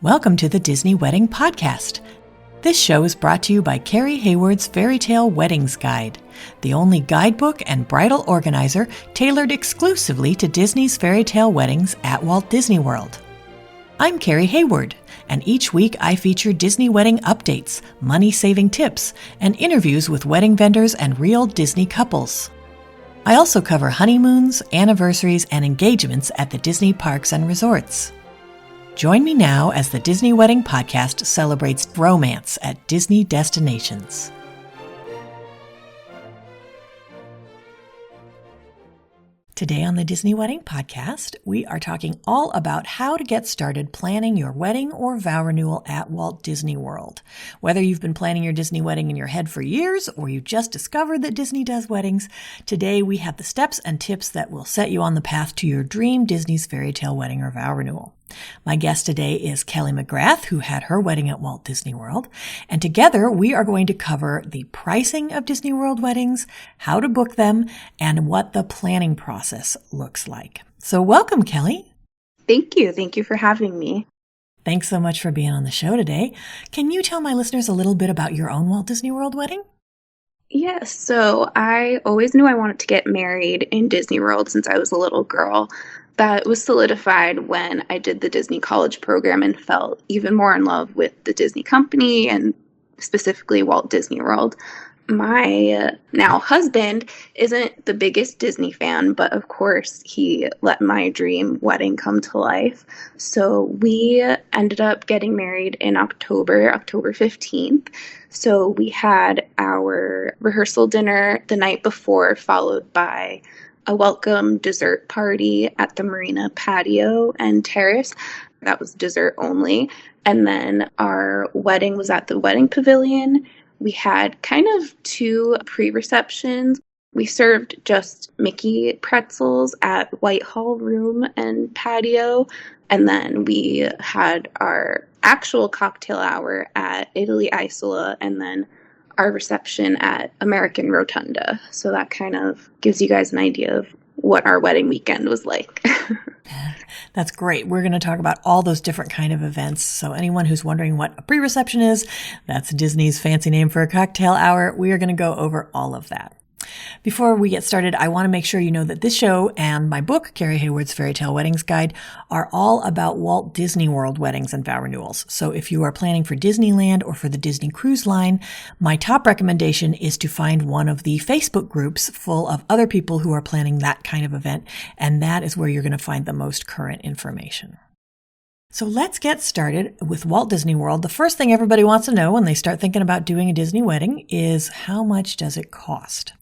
Welcome to the Disney Wedding Podcast. This show is brought to you by Carrie Hayward's Fairy Tale Weddings Guide, the only guidebook and bridal organizer tailored exclusively to Disney's fairy tale weddings at Walt Disney World. I'm Carrie Hayward, and each week I feature Disney wedding updates, money-saving tips, and interviews with wedding vendors and real Disney couples. I also cover honeymoons, anniversaries, and engagements at the Disney parks and resorts. Join me now as the Disney Wedding Podcast celebrates romance at Disney destinations. Today on the Disney Wedding Podcast, we are talking all about how to get started planning your wedding or vow renewal at Walt Disney World. Whether you've been planning your Disney wedding in your head for years or you just discovered that Disney does weddings, today we have the steps and tips that will set you on the path to your dream Disney's fairy tale wedding or vow renewal. My guest today is Kelly Magrath, who had her wedding at Walt Disney World. And together we are going to cover the pricing of Disney World weddings, how to book them, and what the planning process looks like. So welcome, Kelly. Thank you. Thank you for having me. Thanks so much for being on the show today. Can you tell my listeners a little bit about your own Walt Disney World wedding? Yes. So I always knew I wanted to get married in Disney World since I was a little girl. That was solidified when I did the Disney College program and fell even more in love with the Disney company and specifically Walt Disney World. My now husband isn't the biggest Disney fan, but of course he let my dream wedding come to life. So we ended up getting married in October 15th. So we had our rehearsal dinner the night before, followed by a welcome dessert party at the Marina Patio and Terrace. That was dessert only. And then our wedding was at the Wedding Pavilion. We had kind of two pre-receptions. We served just Mickey pretzels at Whitehall Room and Patio. And then we had our actual cocktail hour at Italy Isola and then our reception at American Rotunda. So that kind of gives you guys an idea of what our wedding weekend was like. That's great. We're going to talk about all those different kind of events. So anyone who's wondering what a pre-reception is, that's Disney's fancy name for a cocktail hour. We are going to go over all of that. Before we get started, I want to make sure you know that this show and my book, Carrie Hayward's Fairy Tale Weddings Guide, are all about Walt Disney World weddings and vow renewals. So if you are planning for Disneyland or for the Disney Cruise Line, my top recommendation is to find one of the Facebook groups full of other people who are planning that kind of event, and that is where you're going to find the most current information. So let's get started with Walt Disney World. The first thing everybody wants to know when they start thinking about doing a Disney wedding is how much does it cost?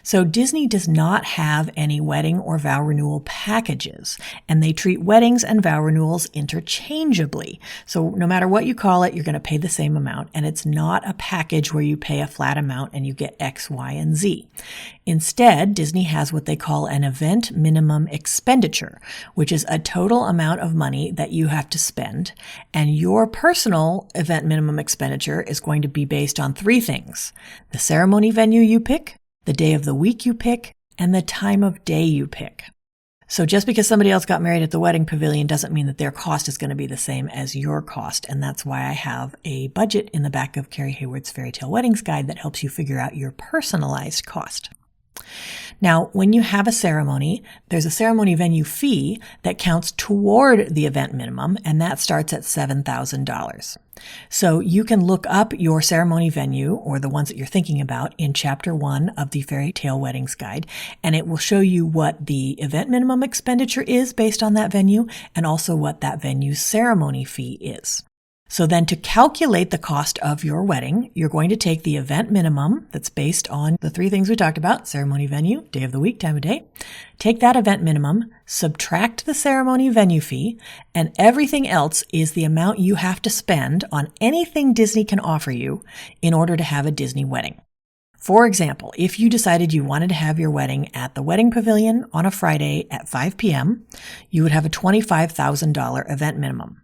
So Disney does not have any wedding or vow renewal packages, and they treat weddings and vow renewals interchangeably. So no matter what you call it, you're going to pay the same amount, and it's not a package where you pay a flat amount and you get X, Y, and Z. Instead, Disney has what they call an Event Minimum Expenditure, which is a total amount of money that you have to spend, and your personal Event Minimum Expenditure is going to be based on three things: the ceremony venue you pick, the day of the week you pick, and the time of day you pick. So just because somebody else got married at the Wedding Pavilion doesn't mean that their cost is going to be the same as your cost. And that's why I have a budget in the back of Carrie Hayward's Fairy Tale Weddings Guide that helps you figure out your personalized cost. Now, when you have a ceremony, there's a ceremony venue fee that counts toward the event minimum, and that starts at $7,000. So you can look up your ceremony venue, or the ones that you're thinking about, in Chapter 1 of the Fairy Tale Weddings Guide, and it will show you what the event minimum expenditure is based on that venue, and also what that venue's ceremony fee is. So then to calculate the cost of your wedding, you're going to take the event minimum that's based on the three things we talked about: ceremony venue, day of the week, time of day. Take that event minimum, subtract the ceremony venue fee, and everything else is the amount you have to spend on anything Disney can offer you in order to have a Disney wedding. For example, if you decided you wanted to have your wedding at the Wedding Pavilion on a Friday at 5 p.m., you would have a $25,000 event minimum.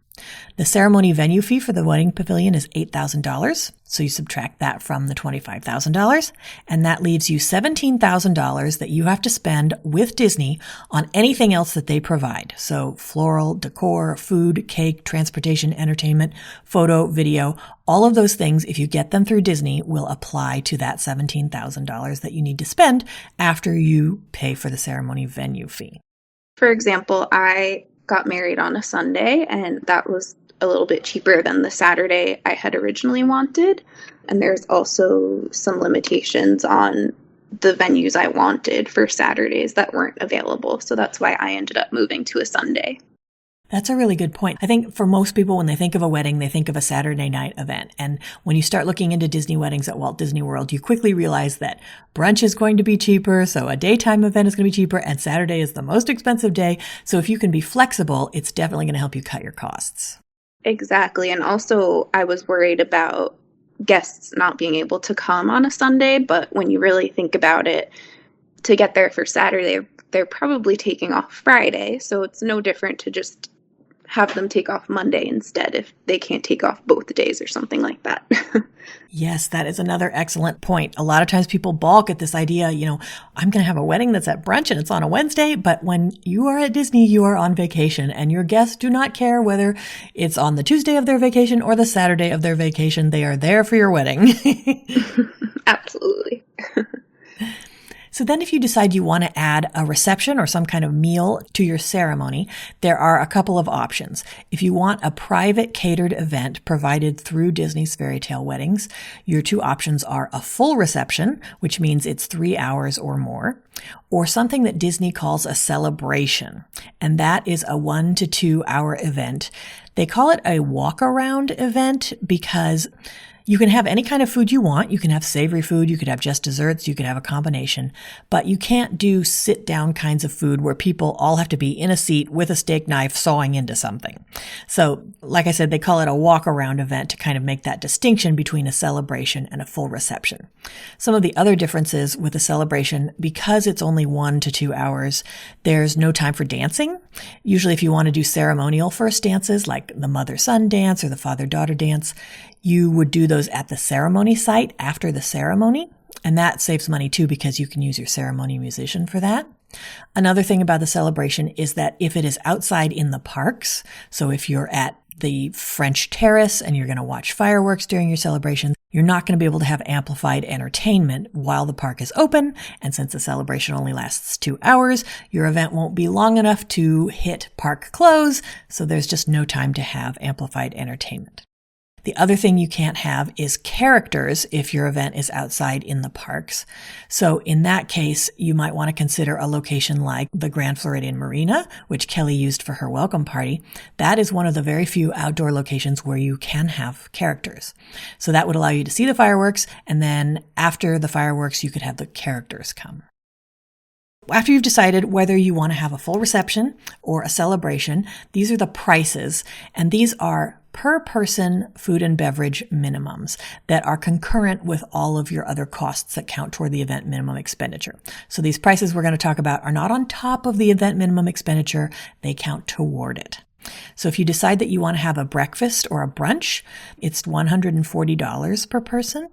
The ceremony venue fee for the Wedding Pavilion is $8,000. So you subtract that from the $25,000, and that leaves you $17,000 that you have to spend with Disney on anything else that they provide. So floral, decor, food, cake, transportation, entertainment, photo, video, all of those things, if you get them through Disney, will apply to that $17,000 that you need to spend after you pay for the ceremony venue fee. For example, I got married on a Sunday, and that was a little bit cheaper than the Saturday I had originally wanted. And there's also some limitations on the venues I wanted for Saturdays that weren't available. So that's why I ended up moving to a Sunday. That's a really good point. I think for most people, when they think of a wedding, they think of a Saturday night event. And when you start looking into Disney weddings at Walt Disney World, you quickly realize that brunch is going to be cheaper. So a daytime event is going to be cheaper, and Saturday is the most expensive day. So if you can be flexible, it's definitely going to help you cut your costs. Exactly. And also, I was worried about guests not being able to come on a Sunday. But when you really think about it, to get there for Saturday, they're probably taking off Friday. So it's no different to just have them take off Monday instead if they can't take off both days or something like that. Yes, that is another excellent point. A lot of times people balk at this idea, I'm going to have a wedding that's at brunch and it's on a Wednesday, but when you are at Disney, you are on vacation, and your guests do not care whether it's on the Tuesday of their vacation or the Saturday of their vacation. They are there for your wedding. Absolutely. So then if you decide you want to add a reception or some kind of meal to your ceremony, there are a couple of options. If you want a private catered event provided through Disney's Fairy Tale Weddings, your two options are a full reception, which means it's 3 hours or more, or something that Disney calls a celebration. And that is a 1 to 2 hour event. They call it a walk-around event because you can have any kind of food you want. You can have savory food. You could have just desserts. You could have a combination. But you can't do sit-down kinds of food where people all have to be in a seat with a steak knife sawing into something. So, like I said, they call it a walk-around event to kind of make that distinction between a celebration and a full reception. Some of the other differences with a celebration, because it's only 1 to 2 hours, there's no time for dancing. Usually if you want to do ceremonial first dances, like the mother-son dance or the father-daughter dance, you would do those at the ceremony site after the ceremony, and that saves money too because you can use your ceremony musician for that. Another thing about the celebration is that if it is outside in the parks, so if you're at the French Terrace and you're going to watch fireworks during your celebration, you're not going to be able to have amplified entertainment while the park is open. And since the celebration only lasts 2 hours, your event won't be long enough to hit park close. So there's just no time to have amplified entertainment. The other thing you can't have is characters if your event is outside in the parks. So in that case, you might want to consider a location like the Grand Floridian Marina, which Kelly used for her welcome party. That is one of the very few outdoor locations where you can have characters. So that would allow you to see the fireworks, and then after the fireworks, you could have the characters come. After you've decided whether you want to have a full reception or a celebration, these are the prices, and these are per person food and beverage minimums that are concurrent with all of your other costs that count toward the event minimum expenditure. So these prices we're going to talk about are not on top of the event minimum expenditure, they count toward it. So if you decide that you want to have a breakfast or a brunch, it's $140 per person.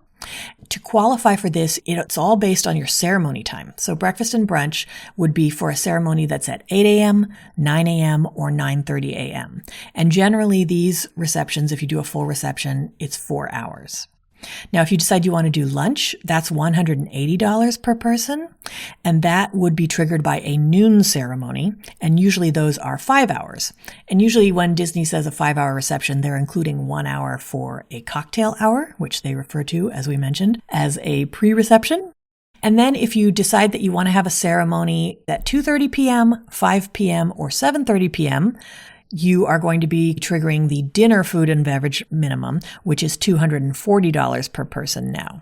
To qualify for this, it's all based on your ceremony time. So breakfast and brunch would be for a ceremony that's at 8 a.m., 9 a.m., or 9:30 a.m. And generally these receptions, if you do a full reception, it's 4 hours. Now, if you decide you want to do lunch, that's $180 per person, and that would be triggered by a noon ceremony, and usually those are 5 hours. And usually when Disney says a 5-hour reception, they're including 1 hour for a cocktail hour, which they refer to, as we mentioned, as a pre-reception. And then if you decide that you want to have a ceremony at 2:30 p.m., 5 p.m., or 7:30 p.m., you are going to be triggering the dinner food and beverage minimum, which is $240 per person now.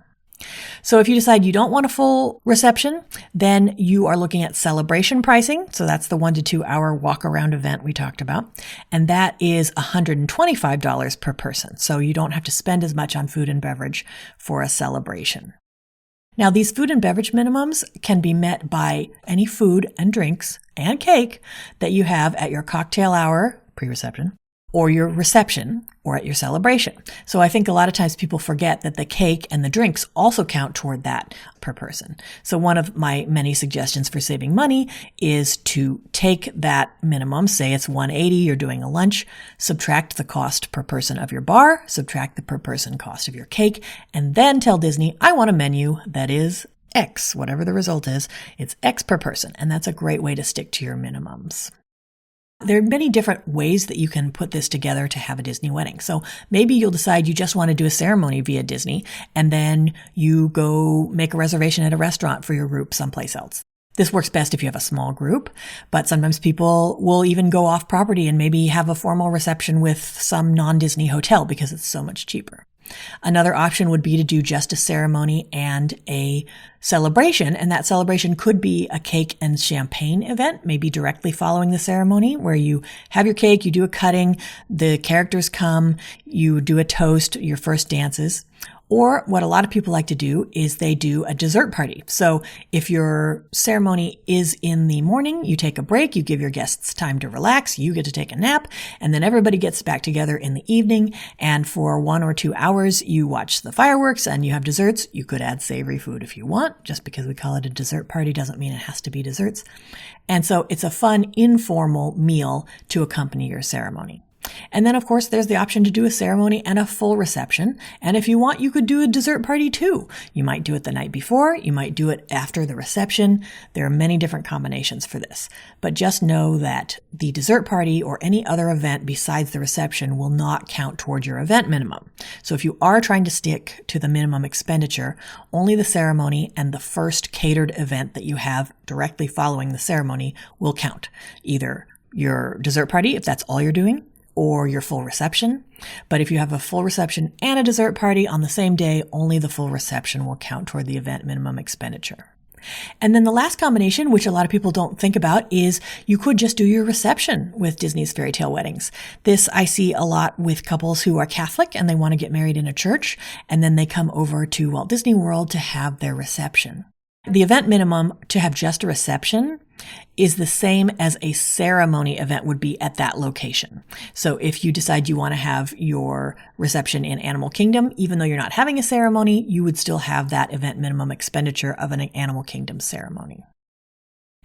So if you decide you don't want a full reception, then you are looking at celebration pricing. So that's the 1 to 2 hour walk around event we talked about. And that is $125 per person. So you don't have to spend as much on food and beverage for a celebration. Now, these food and beverage minimums can be met by any food and drinks and cake that you have at your cocktail hour, pre-reception, or your reception, or at your celebration. So I think a lot of times people forget that the cake and the drinks also count toward that per person. So one of my many suggestions for saving money is to take that minimum, say it's $180, you're doing a lunch, subtract the cost per person of your bar, subtract the per person cost of your cake, and then tell Disney, I want a menu that is X, whatever the result is, it's X per person. And that's a great way to stick to your minimums. There are many different ways that you can put this together to have a Disney wedding. So maybe you'll decide you just want to do a ceremony via Disney, and then you go make a reservation at a restaurant for your group someplace else. This works best if you have a small group, but sometimes people will even go off property and maybe have a formal reception with some non-Disney hotel because it's so much cheaper. Another option would be to do just a ceremony and a celebration, and that celebration could be a cake and champagne event, maybe directly following the ceremony, where you have your cake, you do a cutting, the characters come, you do a toast, your first dances. Or what a lot of people like to do is they do a dessert party. So if your ceremony is in the morning, you take a break, you give your guests time to relax, you get to take a nap, and then everybody gets back together in the evening. And for 1 or 2 hours, you watch the fireworks and you have desserts. You could add savory food if you want. Just because we call it a dessert party doesn't mean it has to be desserts. And so it's a fun, informal meal to accompany your ceremony. And then, of course, there's the option to do a ceremony and a full reception. And if you want, you could do a dessert party too. You might do it the night before. You might do it after the reception. There are many different combinations for this. But just know that the dessert party or any other event besides the reception will not count toward your event minimum. So if you are trying to stick to the minimum expenditure, only the ceremony and the first catered event that you have directly following the ceremony will count. Either your dessert party, if that's all you're doing, or your full reception. But if you have a full reception and a dessert party on the same day, only the full reception will count toward the event minimum expenditure. And then the last combination, which a lot of people don't think about, is you could just do your reception with Disney's fairy tale weddings. This I see a lot with couples who are Catholic and they want to get married in a church, and then they come over to Walt Disney World to have their reception. The event minimum to have just a reception is the same as a ceremony event would be at that location. So if you decide you want to have your reception in Animal Kingdom, even though you're not having a ceremony, you would still have that event minimum expenditure of an Animal Kingdom ceremony.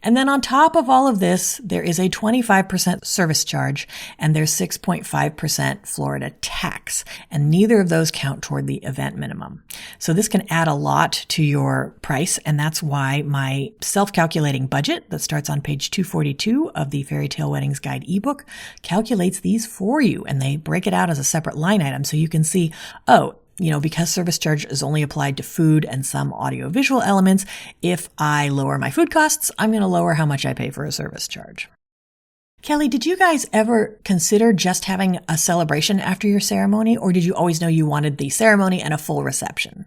And then on top of all of this, there is a 25% service charge and there's 6.5% Florida tax. And neither of those count toward the event minimum. So this can add a lot to your price. And that's why my self-calculating budget that starts on page 242 of the Fairy Tale Weddings Guide ebook calculates these for you. And they break it out as a separate line item. So you can see, because service charge is only applied to food and some audiovisual elements, if I lower my food costs, I'm going to lower how much I pay for a service charge. Kelly, did you guys ever consider just having a celebration after your ceremony, or did you always know you wanted the ceremony and a full reception?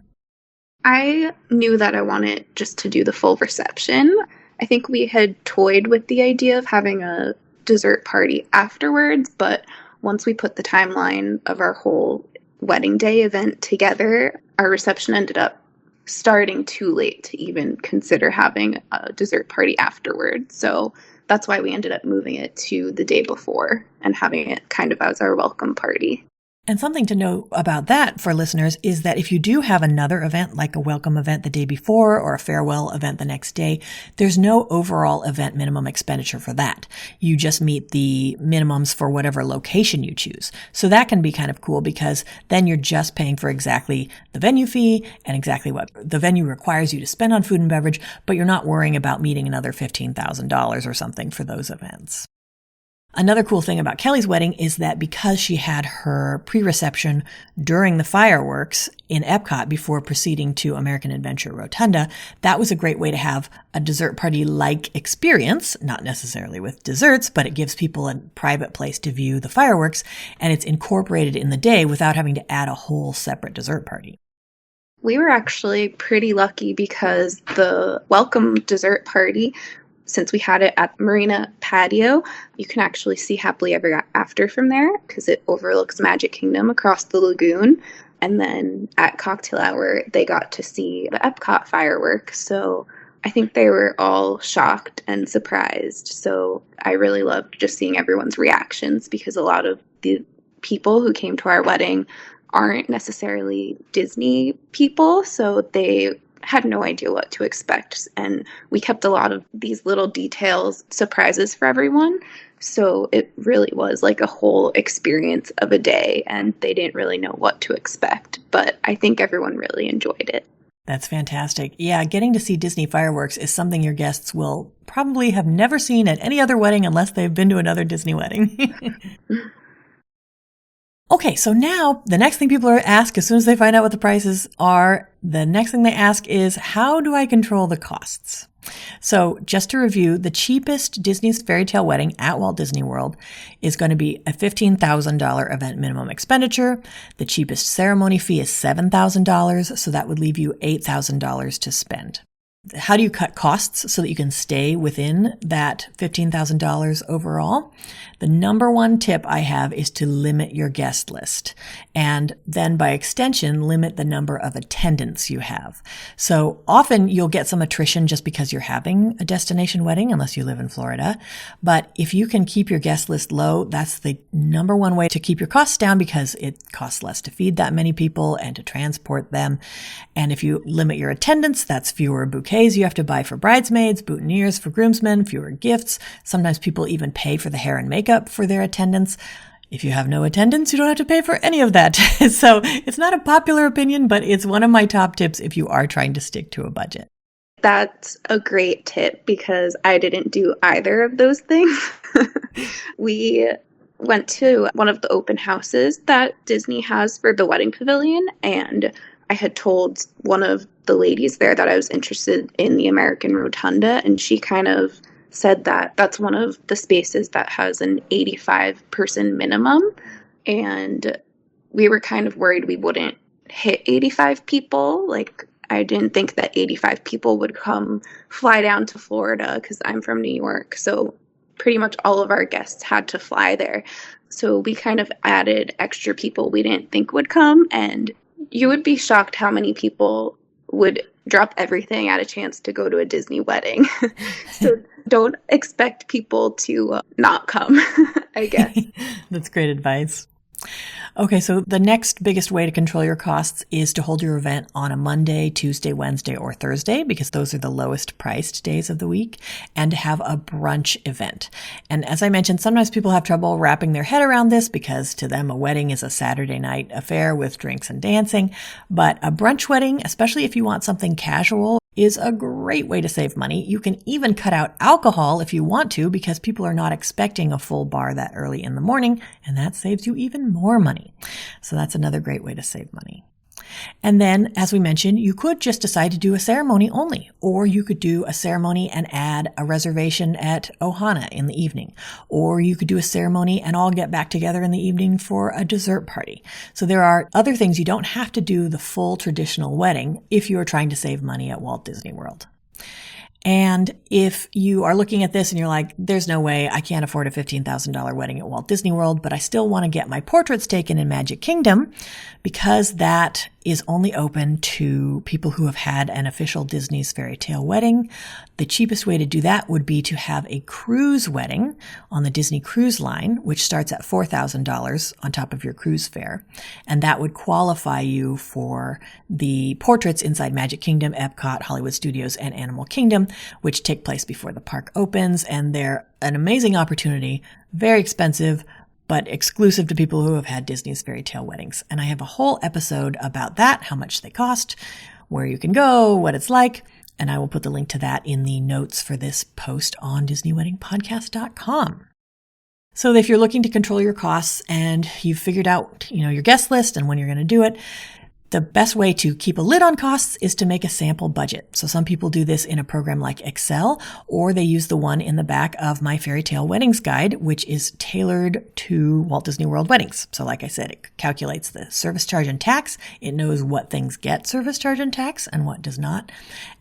I knew that I wanted just to do the full reception. I think we had toyed with the idea of having a dessert party afterwards, but once we put the timeline of our whole wedding day event together, our reception ended up starting too late to even consider having a dessert party afterwards. So that's why we ended up moving it to the day before and having it kind of as our welcome party. And something to know about that for listeners is that if you do have another event, like a welcome event the day before or a farewell event the next day, there's no overall event minimum expenditure for that. You just meet the minimums for whatever location you choose. So that can be kind of cool because then you're just paying for exactly the venue fee and exactly what the venue requires you to spend on food and beverage, but you're not worrying about meeting another $15,000 or something for those events. Another cool thing about Kelly's wedding is that because she had her pre-reception during the fireworks in Epcot before proceeding to American Adventure Rotunda, that was a great way to have a dessert party-like experience, not necessarily with desserts, but it gives people a private place to view the fireworks, and it's incorporated in the day without having to add a whole separate dessert party. We were actually pretty lucky because the welcome dessert party, since we had it at Marina Patio, you can actually see Happily Ever After from there because it overlooks Magic Kingdom across the lagoon. And then at cocktail hour, they got to see the Epcot fireworks. So I think they were all shocked and surprised. So I really loved just seeing everyone's reactions because a lot of the people who came to our wedding aren't necessarily Disney people, so they had no idea what to expect. And we kept a lot of these little details, surprises for everyone. So it really was like a whole experience of a day, and they didn't really know what to expect. But I think everyone really enjoyed it. That's fantastic. Yeah, getting to see Disney fireworks is something your guests will probably have never seen at any other wedding unless they've been to another Disney wedding. Okay, so now the next thing people ask as soon as they find out what the prices are, the next thing they ask is, how do I control the costs? So just to review, the cheapest Disney's fairy tale wedding at Walt Disney World is going to be a $15,000 event minimum expenditure. The cheapest ceremony fee is $7,000, so that would leave you $8,000 to spend. How do you cut costs so that you can stay within that $15,000 overall? The number one tip I have is to limit your guest list, and then by extension, limit the number of attendants you have. So often you'll get some attrition just because you're having a destination wedding, unless you live in Florida. But if you can keep your guest list low, that's the number one way to keep your costs down, because it costs less to feed that many people and to transport them. And if you limit your attendance, that's fewer bouquets you have to buy for bridesmaids, boutonnieres for groomsmen, fewer gifts. Sometimes people even pay for the hair and makeup for their attendants. If you have no attendance, you don't have to pay for any of that. So it's not a popular opinion, but it's one of my top tips if you are trying to stick to a budget. That's a great tip, because I didn't do either of those things. We went to one of the open houses that Disney has for the Wedding Pavilion, and I had told one of the ladies there that I was interested in the American Rotunda, and she kind of said that that's one of the spaces that has an 85-person minimum, and we were kind of worried we wouldn't hit 85 people. Like, I didn't think that 85 people would fly down to Florida, because I'm from New York, so pretty much all of our guests had to fly there. So we kind of added extra people we didn't think would come, and you would be shocked how many people would drop everything at a chance to go to a Disney wedding. So don't expect people to not come, I guess. That's great advice. Okay, so the next biggest way to control your costs is to hold your event on a Monday, Tuesday, Wednesday, or Thursday, because those are the lowest priced days of the week, and to have a brunch event. And as I mentioned, sometimes people have trouble wrapping their head around this, because to them a wedding is a Saturday night affair with drinks and dancing. But a brunch wedding, especially if you want something casual, is a great way to save money. You can even cut out alcohol if you want to, because people are not expecting a full bar that early in the morning, and that saves you even more money. So that's another great way to save money. And then, as we mentioned, you could just decide to do a ceremony only, or you could do a ceremony and add a reservation at Ohana in the evening, or you could do a ceremony and all get back together in the evening for a dessert party. So there are other things. You don't have to do the full traditional wedding if you are trying to save money at Walt Disney World. And if you are looking at this and you're like, there's no way I can't afford a $15,000 wedding at Walt Disney World, but I still want to get my portraits taken in Magic Kingdom, because that is only open to people who have had an official Disney's fairy tale wedding. The cheapest way to do that would be to have a cruise wedding on the Disney Cruise Line, which starts at $4,000 on top of your cruise fare. And that would qualify you for the portraits inside Magic Kingdom, Epcot, Hollywood Studios, and Animal Kingdom, which take place before the park opens. And they're an amazing opportunity, very expensive, but exclusive to people who have had Disney's fairy tale weddings. And I have a whole episode about that, how much they cost, where you can go, what it's like. And I will put the link to that in the notes for this post on DisneyWeddingPodcast.com. So if you're looking to control your costs and you've figured out, your guest list and when you're going to do it, the best way to keep a lid on costs is to make a sample budget. So some people do this in a program like Excel, or they use the one in the back of my Fairy Tale Weddings Guide, which is tailored to Walt Disney World weddings. So like I said, it calculates the service charge and tax. It knows what things get service charge and tax and what does not.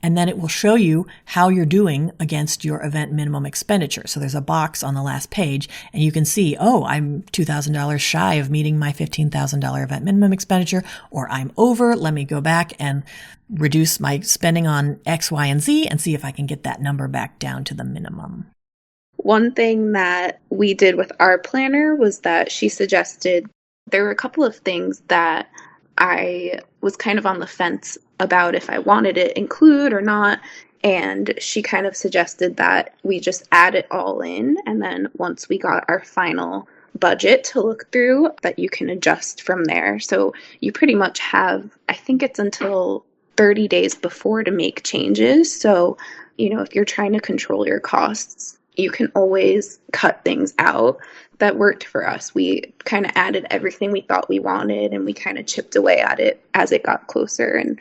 And then it will show you how you're doing against your event minimum expenditure. So there's a box on the last page and you can see, I'm $2,000 shy of meeting my $15,000 event minimum expenditure, or I'm over. Let me go back and reduce my spending on X, Y, and Z and see if I can get that number back down to the minimum. One thing that we did with our planner was that she suggested There were a couple of things that I was kind of on the fence about if I wanted to include or not. And she kind of suggested that we just add it all in. And then once we got our final budget to look through, that you can adjust from there. So you pretty much have, I think it's until 30 days before to make changes. So, if you're trying to control your costs, you can always cut things out. That worked for us. We kind of added everything we thought we wanted, and we kind of chipped away at it as it got closer, and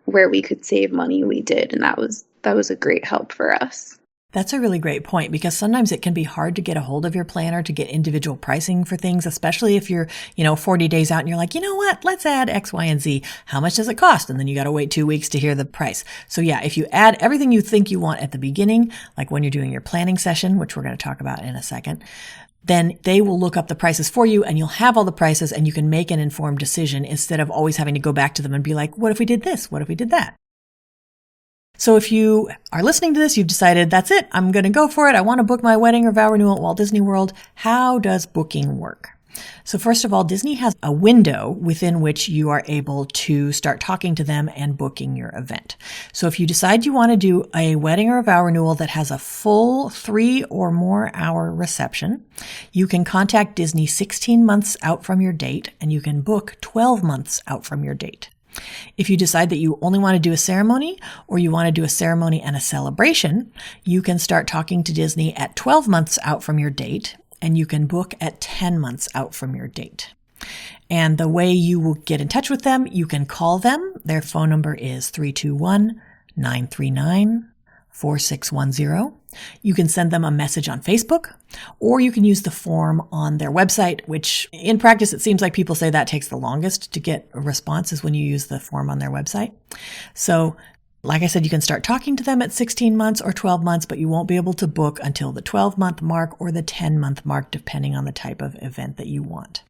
where we could save money, we did. And that was a great help for us. That's a really great point, because sometimes it can be hard to get a hold of your planner to get individual pricing for things, especially if you're, 40 days out and you're like, you know what, let's add X, Y, and Z. How much does it cost? And then you got to wait 2 weeks to hear the price. So yeah, if you add everything you think you want at the beginning, like when you're doing your planning session, which we're going to talk about in a second, then they will look up the prices for you and you'll have all the prices and you can make an informed decision instead of always having to go back to them and be like, what if we did this? What if we did that? So if you are listening to this, you've decided, that's it, I'm going to go for it. I want to book my wedding or vow renewal at Walt Disney World. How does booking work? So first of all, Disney has a window within which you are able to start talking to them and booking your event. So if you decide you want to do a wedding or a vow renewal that has a full 3 or more hour reception, you can contact Disney 16 months out from your date, and you can book 12 months out from your date. If you decide that you only want to do a ceremony, or you want to do a ceremony and a celebration, you can start talking to Disney at 12 months out from your date, and you can book at 10 months out from your date. And the way you will get in touch with them, you can call them. Their phone number is 321-939-4610. You can send them a message on Facebook, or you can use the form on their website, which in practice, it seems like people say that takes the longest to get a response is when you use the form on their website. So like I said, you can start talking to them at 16 months or 12 months, but you won't be able to book until the 12-month mark or the 10-month mark, depending on the type of event that you want.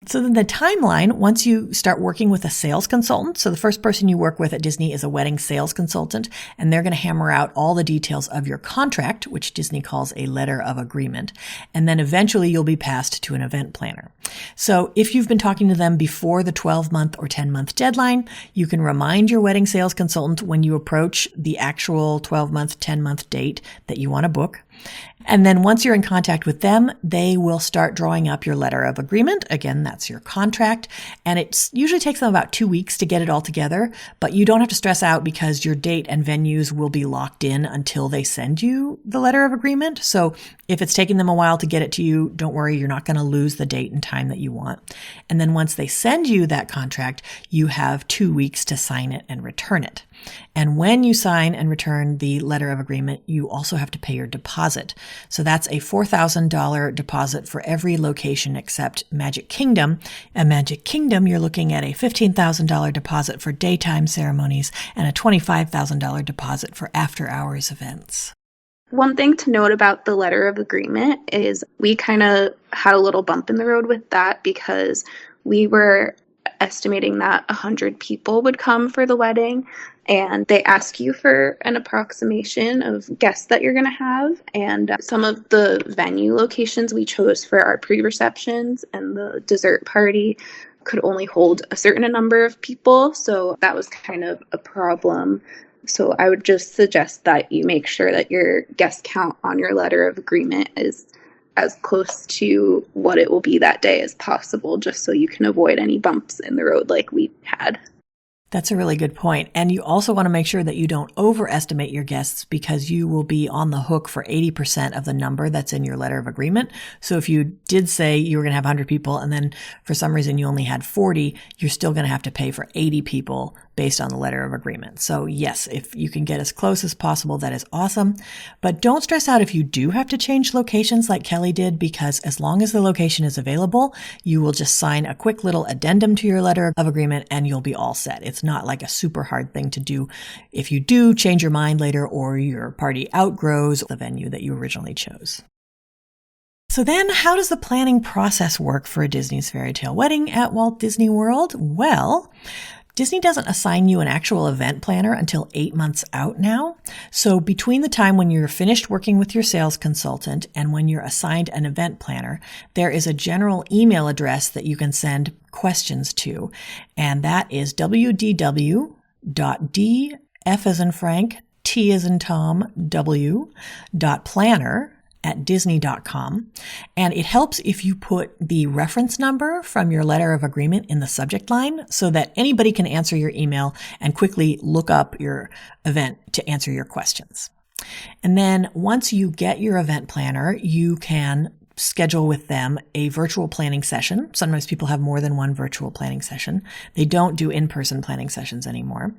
So then the timeline, once you start working with a sales consultant, so the first person you work with at Disney is a wedding sales consultant, and they're going to hammer out all the details of your contract, which Disney calls a letter of agreement. And then eventually you'll be passed to an event planner. So if you've been talking to them before the 12-month or 10-month deadline, you can remind your wedding sales consultant when you approach the actual 12-month, 10-month date that you want to book. And then once you're in contact with them, they will start drawing up your letter of agreement. Again, that's your contract. And it usually takes them about 2 weeks to get it all together, but you don't have to stress out because your date and venues will be locked in until they send you the letter of agreement. So if it's taking them a while to get it to you, don't worry, you're not going to lose the date and time that you want. And then once they send you that contract, you have 2 weeks to sign it and return it. And when you sign and return the letter of agreement, you also have to pay your deposit. So that's a $4,000 deposit for every location except Magic Kingdom. At Magic Kingdom, you're looking at a $15,000 deposit for daytime ceremonies and a $25,000 deposit for after-hours events. One thing to note about the letter of agreement is we kind of had a little bump in the road with that because we were estimating that 100 people would come for the wedding, and they ask you for an approximation of guests that you're going to have. And some of the venue locations we chose for our pre-receptions and the dessert party could only hold a certain number of people, so that was kind of a problem. So I would just suggest that you make sure that your guest count on your letter of agreement is as close to what it will be that day as possible, just so you can avoid any bumps in the road like we had. That's a really good point. And you also want to make sure that you don't overestimate your guests, because you will be on the hook for 80% of the number that's in your letter of agreement. So if you did say you were going to have 100 people and then for some reason you only had 40, you're still going to have to pay for 80 people based on the letter of agreement. So yes, if you can get as close as possible, that is awesome. But don't stress out if you do have to change locations like Kelly did, because as long as the location is available, you will just sign a quick little addendum to your letter of agreement and you'll be all set. It's not like a super hard thing to do if you do change your mind later or your party outgrows the venue that you originally chose. So then how does the planning process work for a Disney's Fairy Tale Wedding at Walt Disney World? Well, Disney doesn't assign you an actual event planner until 8 months out now. So between the time when you're finished working with your sales consultant and when you're assigned an event planner, there is a general email address that you can send questions to. And that is www.d, F as in Frank, T as in Tom, w.planner@disney.com. And it helps if you put the reference number from your letter of agreement in the subject line so that anybody can answer your email and quickly look up your event to answer your questions. And then once you get your event planner, you can schedule with them a virtual planning session. Sometimes people have more than one virtual planning session. They don't do in-person planning sessions anymore.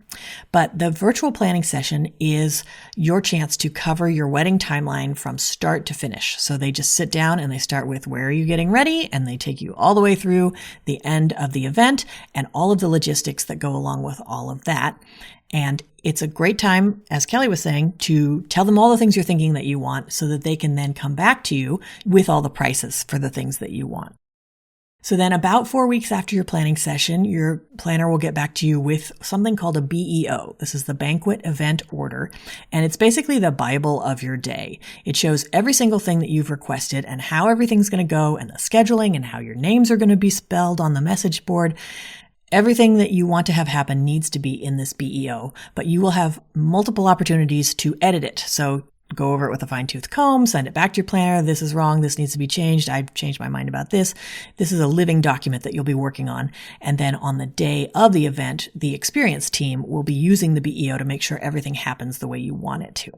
But the virtual planning session is your chance to cover your wedding timeline from start to finish. So they just sit down and they start with where are you getting ready? And they take you all the way through the end of the event and all of the logistics that go along with all of that. And it's a great time, as Kelly was saying, to tell them all the things you're thinking that you want so that they can then come back to you with all the prices for the things that you want. So then about 4 weeks after your planning session, your planner will get back to you with something called a BEO. This is the Banquet Event Order, and it's basically the Bible of your day. It shows every single thing that you've requested and how everything's going to go and the scheduling and how your names are going to be spelled on the message board. Everything that you want to have happen needs to be in this BEO, but you will have multiple opportunities to edit it. So go over it with a fine-tooth comb, send it back to your planner. This is wrong. This needs to be changed. I've changed my mind about this. This is a living document that you'll be working on. And then on the day of the event, the experience team will be using the BEO to make sure everything happens the way you want it to.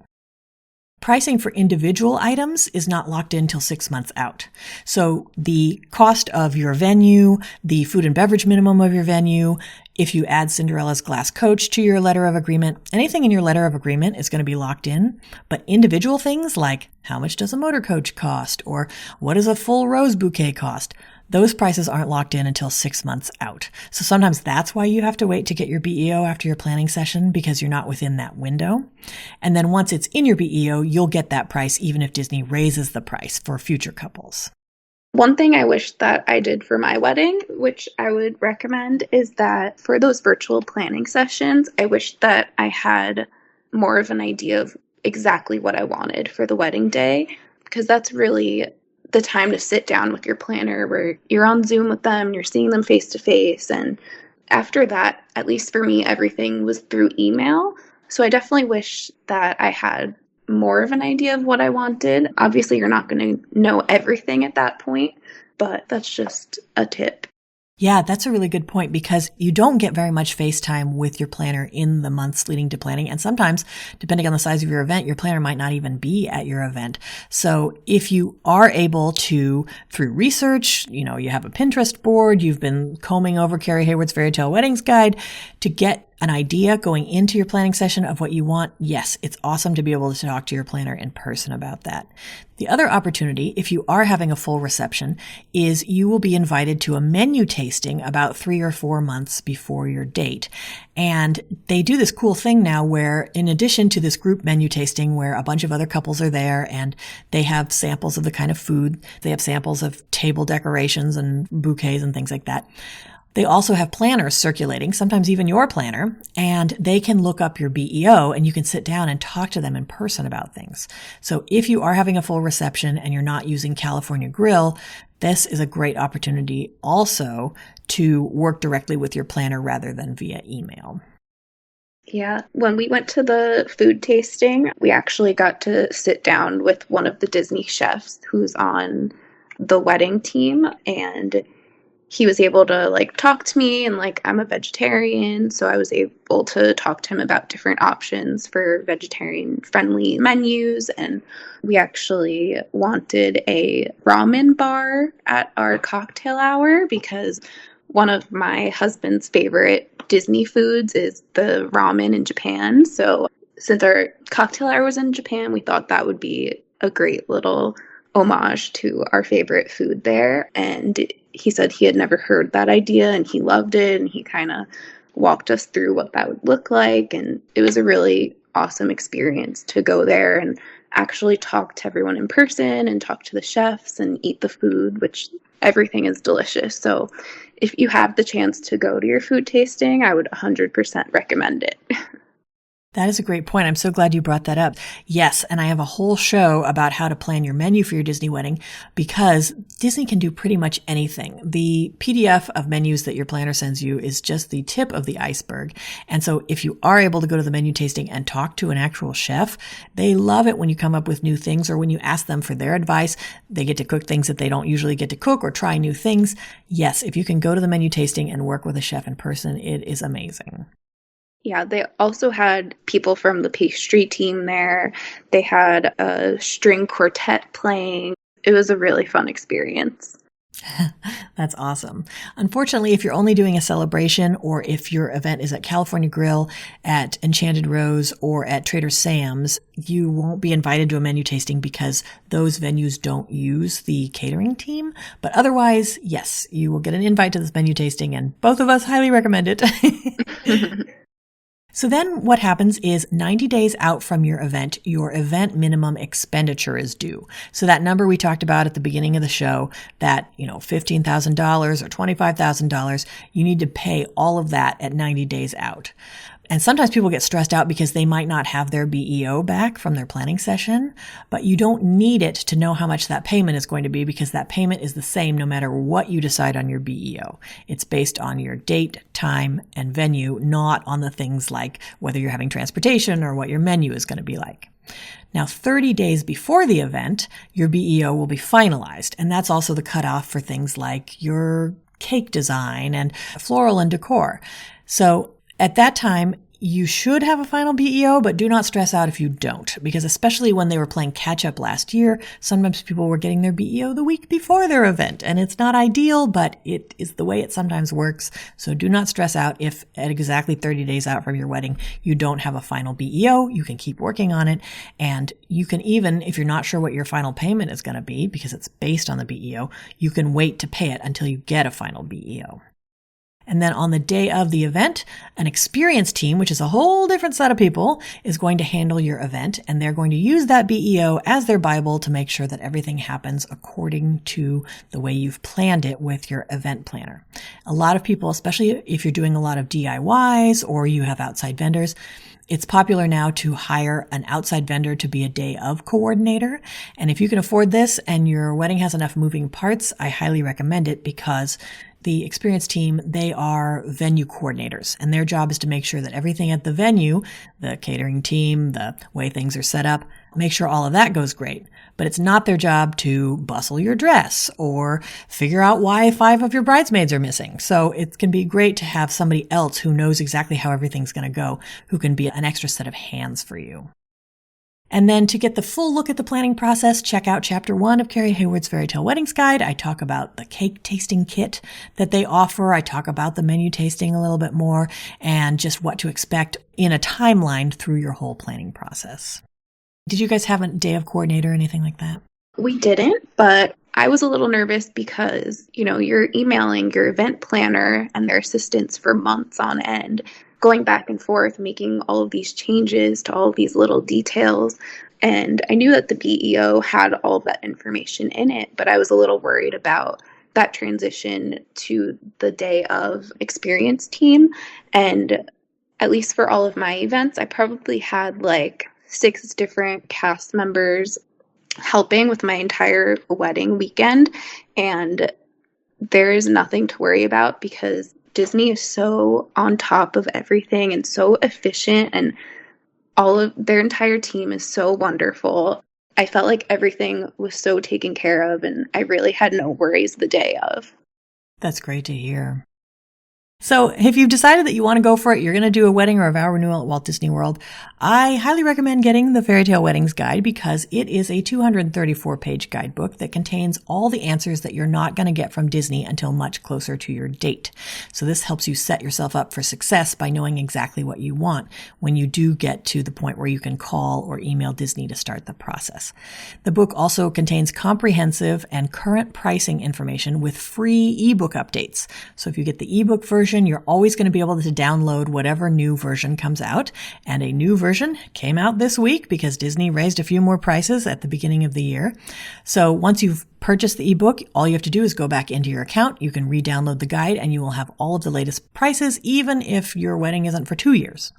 Pricing for individual items is not locked in till 6 months out. So the cost of your venue, the food and beverage minimum of your venue, if you add Cinderella's glass coach to your letter of agreement, anything in your letter of agreement is going to be locked in. But individual things like how much does a motor coach cost or what does a full rose bouquet cost? Those prices aren't locked in until 6 months out. So sometimes that's why you have to wait to get your BEO after your planning session because you're not within that window. And then once it's in your BEO, you'll get that price even if Disney raises the price for future couples. One thing I wish that I did for my wedding, which I would recommend, is that for those virtual planning sessions, I wish that I had more of an idea of exactly what I wanted for the wedding day, because that's really the time to sit down with your planner where you're on Zoom with them, you're seeing them face to face. And after that, at least for me, everything was through email. So I definitely wish that I had more of an idea of what I wanted. Obviously, you're not going to know everything at that point, but that's just a tip. Yeah, that's a really good point because you don't get very much FaceTime with your planner in the months leading to planning. And sometimes, depending on the size of your event, your planner might not even be at your event. So if you are able to, through research, you have a Pinterest board, you've been combing over Carrie Hayward's Fairy Tale Weddings Guide to get an idea going into your planning session of what you want, yes, it's awesome to be able to talk to your planner in person about that. The other opportunity, if you are having a full reception, is you will be invited to a menu tasting about 3 or 4 months before your date. And they do this cool thing now where, in addition to this group menu tasting where a bunch of other couples are there and they have samples of the kind of food, they have samples of table decorations and bouquets and things like that. They also have planners circulating, sometimes even your planner, and they can look up your BEO and you can sit down and talk to them in person about things. So if you are having a full reception and you're not using California Grill, this is a great opportunity also to work directly with your planner rather than via email. Yeah, when we went to the food tasting, we actually got to sit down with one of the Disney chefs who's on the wedding team, and he was able to talk to me, and I'm a vegetarian, so I was able to talk to him about different options for vegetarian friendly menus. And we actually wanted a ramen bar at our cocktail hour because one of my husband's favorite Disney foods is the ramen in Japan. So since our cocktail hour was in Japan, we thought that would be a great little homage to our favorite food there. And he said he had never heard that idea and he loved it, and he kind of walked us through what that would look like. And it was a really awesome experience to go there and actually talk to everyone in person and talk to the chefs and eat the food, which everything is delicious. So if you have the chance to go to your food tasting, I would 100% recommend it. That is a great point. I'm so glad you brought that up. Yes, and I have a whole show about how to plan your menu for your Disney wedding because Disney can do pretty much anything. The PDF of menus that your planner sends you is just the tip of the iceberg. And so if you are able to go to the menu tasting and talk to an actual chef, they love it when you come up with new things or when you ask them for their advice. They get to cook things that they don't usually get to cook or try new things. Yes, if you can go to the menu tasting and work with a chef in person, it is amazing. Yeah, they also had people from the pastry team there. They had a string quartet playing. It was a really fun experience. That's awesome. Unfortunately, if you're only doing a celebration or if your event is at California Grill, at Enchanted Rose, or at Trader Sam's, you won't be invited to a menu tasting because those venues don't use the catering team. But otherwise, yes, you will get an invite to this menu tasting, and both of us highly recommend it. So then what happens is 90 days out from your event minimum expenditure is due. So that number we talked about at the beginning of the show, that, $15,000 or $25,000, you need to pay all of that at 90 days out. And sometimes people get stressed out because they might not have their BEO back from their planning session, but you don't need it to know how much that payment is going to be because that payment is the same no matter what you decide on your BEO. It's based on your date, time, and venue, not on the things like whether you're having transportation or what your menu is going to be like. Now, 30 days before the event, your BEO will be finalized, and that's also the cutoff for things like your cake design and floral and decor. So at that time, you should have a final BEO, but do not stress out if you don't, because especially when they were playing catch up last year, sometimes people were getting their BEO the week before their event, and it's not ideal, but it is the way it sometimes works. So do not stress out if at exactly 30 days out from your wedding, you don't have a final BEO. You can keep working on it, and you can even, if you're not sure what your final payment is going to be, because it's based on the BEO, you can wait to pay it until you get a final BEO. And then on the day of the event, an experience team, which is a whole different set of people, is going to handle your event, and they're going to use that BEO as their Bible to make sure that everything happens according to the way you've planned it with your event planner. A lot of people, especially if you're doing a lot of DIYs or you have outside vendors, it's popular now to hire an outside vendor to be a day of coordinator. And if you can afford this and your wedding has enough moving parts, I highly recommend it because the experience team, they are venue coordinators, and their job is to make sure that everything at the venue, the catering team, the way things are set up, make sure all of that goes great. But it's not their job to bustle your dress or figure out why 5 of your bridesmaids are missing. So it can be great to have somebody else who knows exactly how everything's going to go, who can be an extra set of hands for you. And then to get the full look at the planning process, check out Chapter 1 of Carrie Hayward's Fairy Tale Weddings Guide. I talk about the cake tasting kit that they offer. I talk about the menu tasting a little bit more and just what to expect in a timeline through your whole planning process. Did you guys have a day of coordinator or anything like that? We didn't, but I was a little nervous because, you're emailing your event planner and their assistants for months on end, going back and forth, making all of these changes to all of these little details. And I knew that the BEO had all of that information in it, but I was a little worried about that transition to the day of experience team. And at least for all of my events, I probably had like 6 different cast members helping with my entire wedding weekend. And there is nothing to worry about because Disney is so on top of everything and so efficient, and all of their entire team is so wonderful. I felt like everything was so taken care of, and I really had no worries the day of. That's great to hear. So if you've decided that you want to go for it, you're going to do a wedding or a vow renewal at Walt Disney World, I highly recommend getting the Fairy Tale Weddings Guide because it is a 234-page guidebook that contains all the answers that you're not going to get from Disney until much closer to your date. So this helps you set yourself up for success by knowing exactly what you want when you do get to the point where you can call or email Disney to start the process. The book also contains comprehensive and current pricing information with free ebook updates. So if you get the ebook version, version, you're always going to be able to download whatever new version comes out. And a new version came out this week because Disney raised a few more prices at the beginning of the year. So once you've purchased the ebook, all you have to do is go back into your account. You can re-download the guide and you will have all of the latest prices, even if your wedding isn't for 2 years.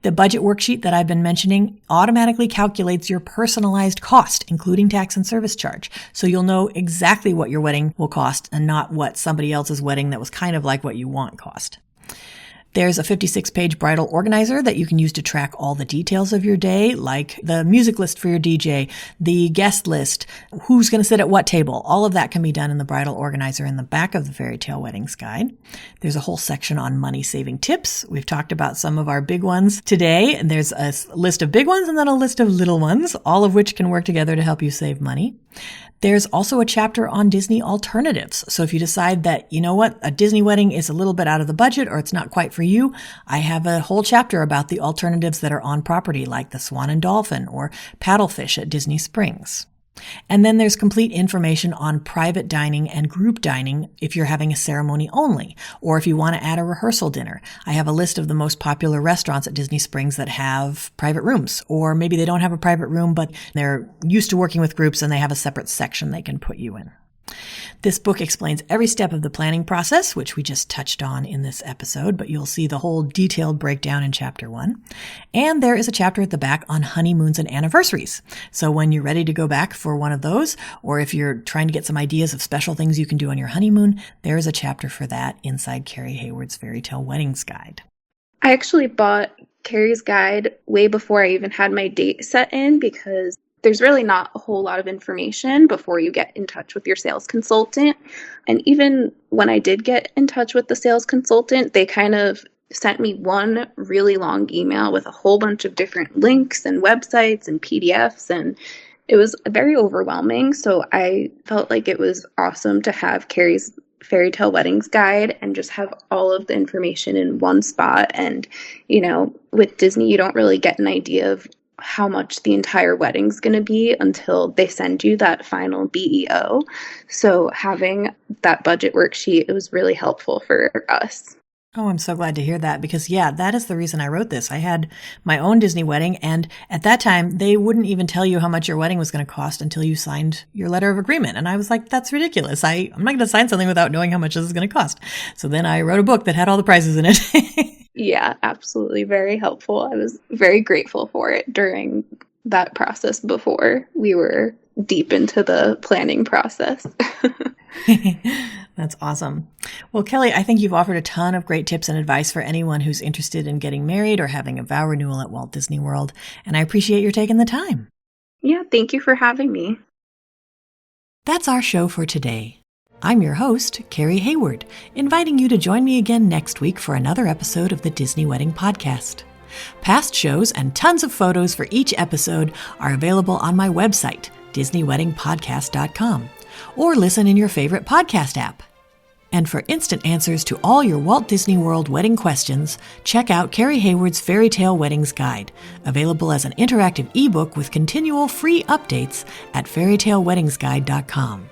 The budget worksheet that I've been mentioning automatically calculates your personalized cost, including tax and service charge. So you'll know exactly what your wedding will cost and not what somebody else's wedding that was kind of like what you want cost. There's a 56-page bridal organizer that you can use to track all the details of your day, like the music list for your DJ, the guest list, who's going to sit at what table. All of that can be done in the bridal organizer in the back of the Fairy Tale Weddings Guide. There's a whole section on money-saving tips. We've talked about some of our big ones today, and there's a list of big ones and then a list of little ones, all of which can work together to help you save money. There's also a chapter on Disney alternatives. So if you decide that, you know what, a Disney wedding is a little bit out of the budget or it's not quite for you, I have a whole chapter about the alternatives that are on property, like the Swan and Dolphin or Paddlefish at Disney Springs. And then there's complete information on private dining and group dining if you're having a ceremony only, or if you want to add a rehearsal dinner. I have a list of the most popular restaurants at Disney Springs that have private rooms, or maybe they don't have a private room, but they're used to working with groups and they have a separate section they can put you in. This book explains every step of the planning process, which we just touched on in this episode, but you'll see the whole detailed breakdown in Chapter 1. And there is a chapter at the back on honeymoons and anniversaries. So when you're ready to go back for one of those, or if you're trying to get some ideas of special things you can do on your honeymoon, there is a chapter for that inside Carrie Hayward's Fairy Tale Weddings Guide. I actually bought Carrie's guide way before I even had my date set in because there's really not a whole lot of information before you get in touch with your sales consultant. And even when I did get in touch with the sales consultant, they kind of sent me one really long email with a whole bunch of different links and websites and PDFs, and it was very overwhelming. So I felt like it was awesome to have Carrie's Fairy Tale Weddings Guide and just have all of the information in one spot. And, you know, with Disney, you don't really get an idea of how much the entire wedding's going to be until they send you that final BEO. So having that budget worksheet, it was really helpful for us. Oh, I'm so glad to hear that because, yeah, that is the reason I wrote this. I had my own Disney wedding, and at that time, they wouldn't even tell you how much your wedding was going to cost until you signed your letter of agreement. And I was like, that's ridiculous. I'm not going to sign something without knowing how much this is going to cost. So then I wrote a book that had all the prices in it. Yeah, absolutely. Very helpful. I was very grateful for it during that process before we were deep into the planning process. That's awesome. Well, Kelly, I think you've offered a ton of great tips and advice for anyone who's interested in getting married or having a vow renewal at Walt Disney World, and I appreciate your taking the time. Yeah, thank you for having me. That's our show for today. I'm your host, Carrie Hayward, inviting you to join me again next week for another episode of the Disney Wedding Podcast. Past shows and tons of photos for each episode are available on my website, DisneyWeddingPodcast.com, or listen in your favorite podcast app. And for instant answers to all your Walt Disney World wedding questions, check out Carrie Hayward's Fairy Tale Weddings Guide, available as an interactive ebook with continual free updates at fairytaleweddingsguide.com.